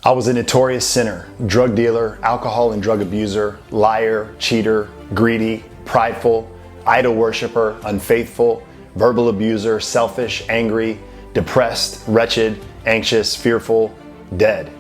I was a notorious sinner, drug dealer, alcohol and drug abuser, liar, cheater, greedy, prideful, idol worshiper, unfaithful, verbal abuser, selfish, angry, depressed, wretched, anxious, fearful, dead.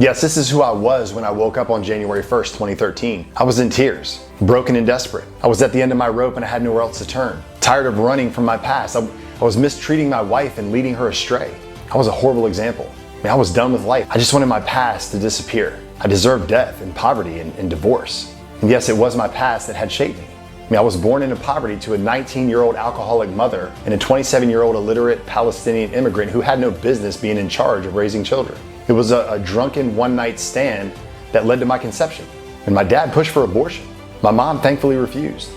Yes, this is who I was when I woke up on January 1st, 2013. I was in tears, broken and desperate. I was at the end of my rope and I had nowhere else to turn. Tired of running from my past. I was mistreating my wife and leading her astray. I was a horrible example. I was done with life. I just wanted my past to disappear. I deserved death and poverty and divorce. And yes, it was my past that had shaped me. I was born into poverty to a 19-year-old alcoholic mother and a 27-year-old illiterate Palestinian immigrant who had no business being in charge of raising children. It was a drunken one-night stand that led to my conception. And my dad pushed for abortion. My mom thankfully refused.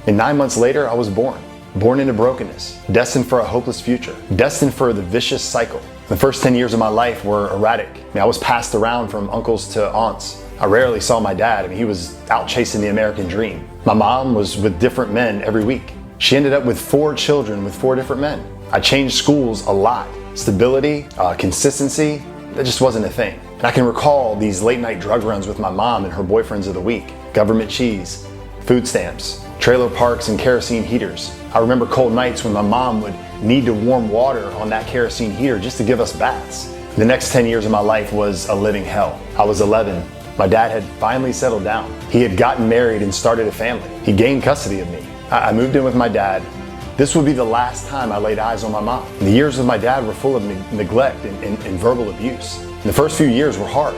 And 9 months later, I was born into brokenness, destined for a hopeless future, destined for the vicious cycle. The first 10 years of my life were erratic. I was passed around from uncles to aunts. I rarely saw my dad. He was out chasing the American dream. My mom was with different men every week. She ended up with 4 children with 4 different men. I changed schools a lot. Stability, consistency, that just wasn't a thing. And I can recall these late night drug runs with my mom and her boyfriends of the week. Government cheese, food stamps, trailer parks and kerosene heaters. I remember cold nights when my mom would need to warm water on that kerosene heater just to give us baths. The next 10 years of my life was a living hell. I was 11. My dad had finally settled down. He had gotten married and started a family. He gained custody of me. I moved in with my dad. This would be the last time I laid eyes on my mom. The years with my dad were full of neglect and verbal abuse. The first few years were hard.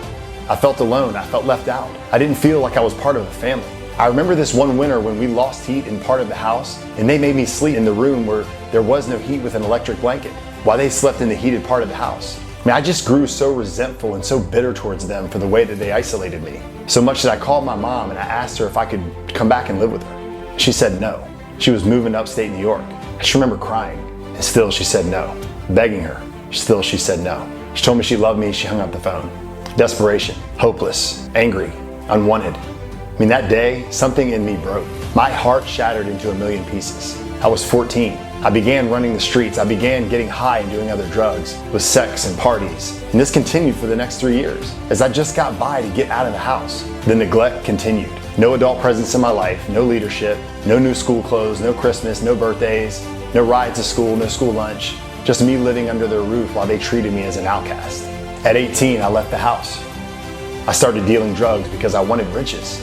I felt alone. I felt left out. I didn't feel like I was part of the family. I remember this one winter when we lost heat in part of the house and they made me sleep in the room where there was no heat with an electric blanket while they slept in the heated part of the house. I just grew so resentful and so bitter towards them for the way that they isolated me. So much that I called my mom and I asked her if I could come back and live with her. She said no. She was moving to upstate New York. I just remember crying and still she said no. Begging her, still she said no. She told me she loved me, she hung up the phone. Desperation, hopeless, angry, unwanted. That day, something in me broke. My heart shattered into a million pieces. I was 14. I began running the streets. I began getting high and doing other drugs with sex and parties. And this continued for the next 3 years. As I just got by to get out of the house, the neglect continued. No adult presence in my life, no leadership, no new school clothes, no Christmas, no birthdays, no rides to school, no school lunch. Just me living under their roof while they treated me as an outcast. At 18, I left the house. I started dealing drugs because I wanted riches.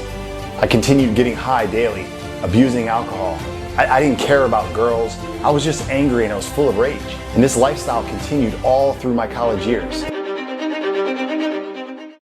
I continued getting high daily, abusing alcohol. I didn't care about girls. I was just angry and I was full of rage. And this lifestyle continued all through my college years.